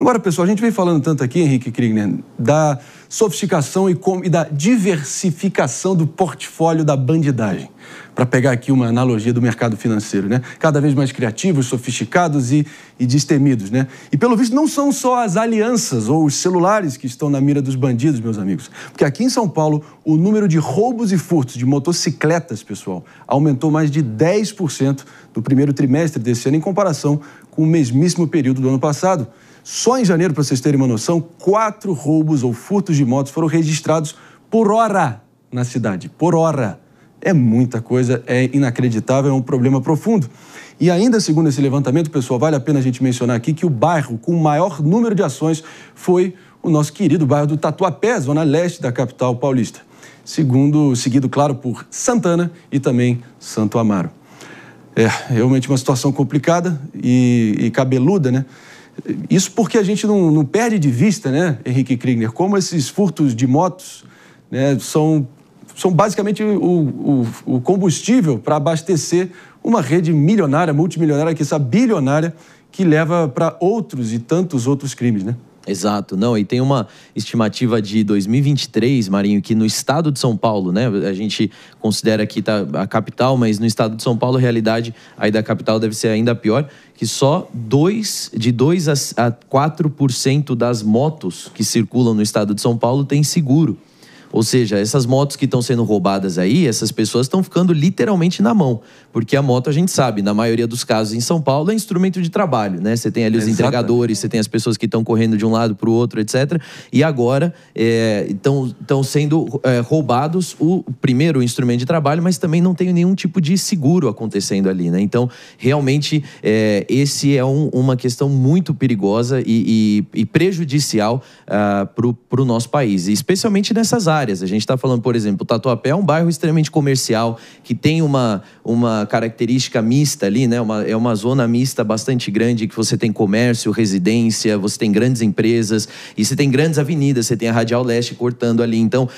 Agora, pessoal, a gente vem falando tanto aqui, Henrique Kriegner, da sofisticação e da diversificação do portfólio da bandidagem. Para pegar aqui uma analogia do mercado financeiro, né? Cada vez mais criativos, sofisticados e destemidos, né? E, pelo visto, não são só as alianças ou os celulares que estão na mira dos bandidos, meus amigos. Porque aqui em São Paulo, o número de roubos e furtos de motocicletas, pessoal, aumentou mais de 10% no primeiro trimestre desse ano, em comparação com o mesmíssimo período do ano passado. Só em janeiro, para vocês terem uma noção, 4 roubos ou furtos de motos foram registrados por hora na cidade. Por hora. É muita coisa, é inacreditável, é um problema profundo. E ainda, segundo esse levantamento, pessoal, vale a pena a gente mencionar aqui que o bairro com o maior número de ações foi o nosso querido bairro do Tatuapé, zona leste da capital paulista. Seguido, claro, por Santana e também Santo Amaro. É realmente uma situação complicada e cabeluda, né? Isso porque a gente não perde de vista, né, Henrique Kriegner, como esses furtos de motos, né, são basicamente o combustível para abastecer uma rede milionária, multimilionária, quiçá bilionária, que leva para outros e tantos outros crimes, né? Exato. Não, e tem uma estimativa de 2023, Marinho, que no estado de São Paulo, né, a gente considera aqui a capital, mas no estado de São Paulo a realidade aí da capital deve ser ainda pior, que só de 2 a 4% das motos que circulam no estado de São Paulo tem seguro. Ou seja, essas motos que estão sendo roubadas aí, essas pessoas estão ficando literalmente na mão. Porque a moto, a gente sabe, na maioria dos casos em São Paulo, é instrumento de trabalho, né? Você tem ali os entregadores, você tem as pessoas que estão correndo de um lado para o outro, etc. E agora estão sendo roubados o primeiro instrumento de trabalho, mas também não tem nenhum tipo de seguro acontecendo ali, né? Então, realmente, esse é uma questão muito perigosa e prejudicial para o nosso país, e especialmente nessas áreas. A gente está falando, por exemplo, o Tatuapé é um bairro extremamente comercial, que tem uma característica mista ali, né? É uma zona mista bastante grande, que você tem comércio, residência, você tem grandes empresas, e você tem grandes avenidas, você tem a Radial Leste cortando ali. Então,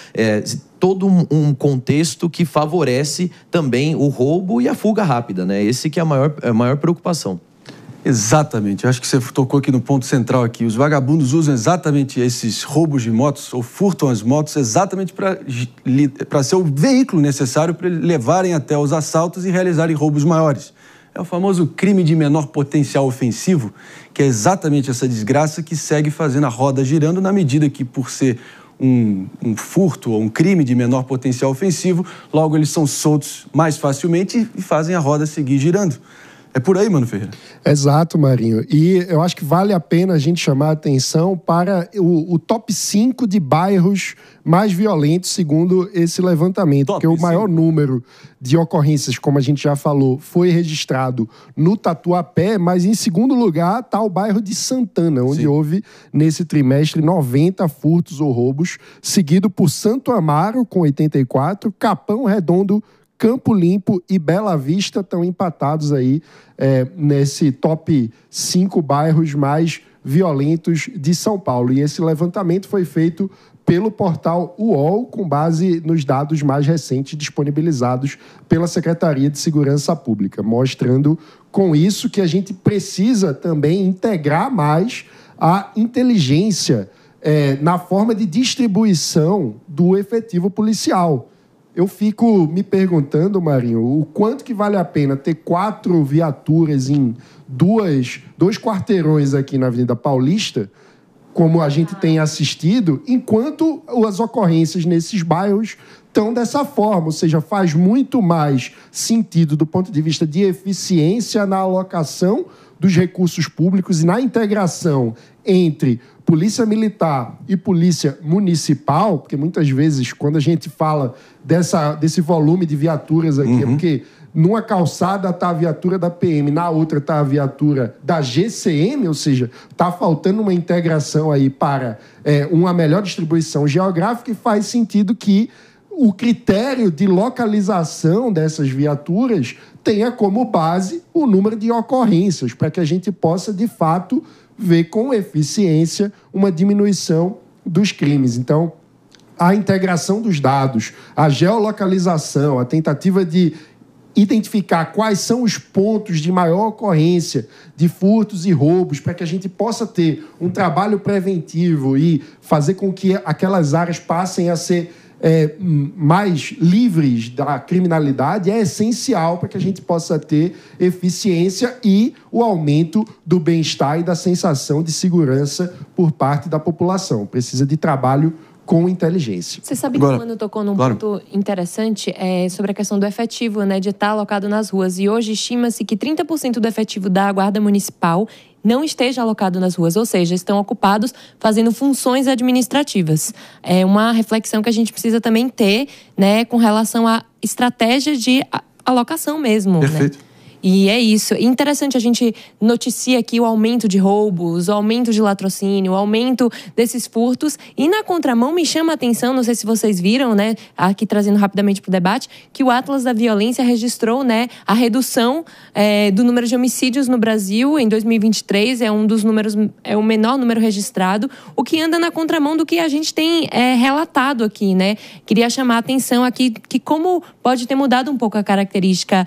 todo um contexto que favorece também o roubo e a fuga rápida, né? Esse que é a maior preocupação. Exatamente, eu acho que você tocou aqui no ponto central aqui. Os vagabundos usam exatamente esses roubos de motos, ou furtam as motos, exatamente para ser o veículo necessário para levarem até os assaltos e realizarem roubos maiores. É o famoso crime de menor potencial ofensivo, que é exatamente essa desgraça que segue fazendo a roda girando, na medida que, por ser um furto ou um crime de menor potencial ofensivo, logo eles são soltos mais facilmente e fazem a roda seguir girando. É por aí, Mano Ferreira. Exato, Marinho. E eu acho que vale a pena a gente chamar a atenção para o top 5 de bairros mais violentos, segundo esse levantamento. Porque o maior número de ocorrências, como a gente já falou, foi registrado no Tatuapé, mas em segundo lugar está o bairro de Santana, onde houve, nesse trimestre, 90 furtos ou roubos, seguido por Santo Amaro, com 84, Capão Redondo, Campo Limpo e Bela Vista estão empatados aí nesse top 5 bairros mais violentos de São Paulo. E esse levantamento foi feito pelo portal UOL, com base nos dados mais recentes disponibilizados pela Secretaria de Segurança Pública, mostrando com isso que a gente precisa também integrar mais a inteligência na forma de distribuição do efetivo policial. Eu fico me perguntando, Marinho, o quanto que vale a pena ter 4 viaturas em dois quarteirões aqui na Avenida Paulista, como a gente tem assistido, enquanto as ocorrências nesses bairros estão dessa forma. Ou seja, faz muito mais sentido do ponto de vista de eficiência na alocação dos recursos públicos e na integração entre polícia militar e polícia municipal, porque muitas vezes, quando a gente fala desse volume de viaturas aqui, é porque numa calçada está a viatura da PM, na outra está a viatura da GCM, ou seja, está faltando uma integração aí para uma melhor distribuição geográfica, e faz sentido que o critério de localização dessas viaturas tenha como base o número de ocorrências, para que a gente possa, de fato, ver com eficiência uma diminuição dos crimes. Então, a integração dos dados, a geolocalização, a tentativa de identificar quais são os pontos de maior ocorrência de furtos e roubos para que a gente possa ter um trabalho preventivo e fazer com que aquelas áreas passem a ser mais livres da criminalidade é essencial para que a gente possa ter eficiência e o aumento do bem-estar e da sensação de segurança por parte da população. Precisa de trabalho com inteligência. Você sabe que o Mano tocou num ponto interessante sobre a questão do efetivo, né, de estar alocado nas ruas. E hoje estima-se que 30% do efetivo da Guarda Municipal não esteja alocado nas ruas, ou seja, estão ocupados fazendo funções administrativas. É uma reflexão que a gente precisa também ter, né, com relação à estratégia de alocação mesmo. Perfeito. Né? E é isso. E interessante, a gente noticia aqui o aumento de roubos, o aumento de latrocínio, o aumento desses furtos. E na contramão me chama a atenção, não sei se vocês viram, né, aqui trazendo rapidamente para o debate, que o Atlas da Violência registrou, né, a redução do número de homicídios no Brasil em 2023. É um dos números, é o menor número registrado, o que anda na contramão do que a gente tem relatado aqui, né? Queria chamar a atenção aqui que como pode ter mudado um pouco a característica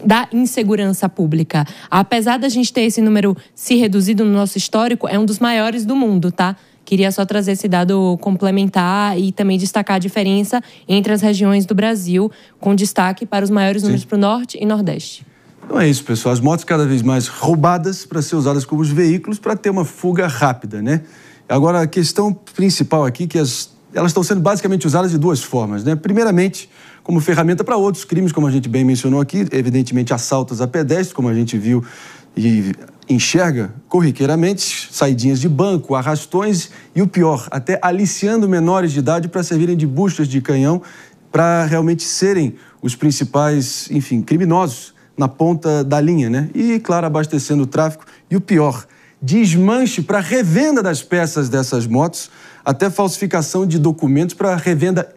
da insegurança pública. Apesar da gente ter esse número se reduzido no nosso histórico, é um dos maiores do mundo, tá? Queria só trazer esse dado complementar e também destacar a diferença entre as regiões do Brasil, com destaque para os maiores números para o Norte e Nordeste. Então é isso, pessoal. As motos cada vez mais roubadas para ser usadas como os veículos para ter uma fuga rápida, né? Agora, a questão principal aqui é que elas estão sendo basicamente usadas de duas formas, né? Primeiramente, como ferramenta para outros crimes, como a gente bem mencionou aqui, evidentemente assaltos a pedestres, como a gente viu e enxerga corriqueiramente, saidinhas de banco, arrastões e o pior, até aliciando menores de idade para servirem de buchas de canhão para realmente serem os principais, enfim, criminosos na ponta da linha, né? E, claro, abastecendo o tráfico. E o pior, desmanche para revenda das peças dessas motos, até falsificação de documentos para revenda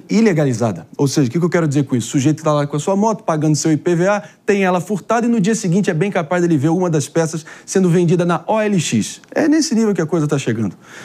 ilegalizada. Ou seja, o que eu quero dizer com isso? O sujeito está lá com a sua moto, pagando seu IPVA, tem ela furtada e no dia seguinte é bem capaz dele ver uma das peças sendo vendida na OLX. É nesse nível que a coisa está chegando.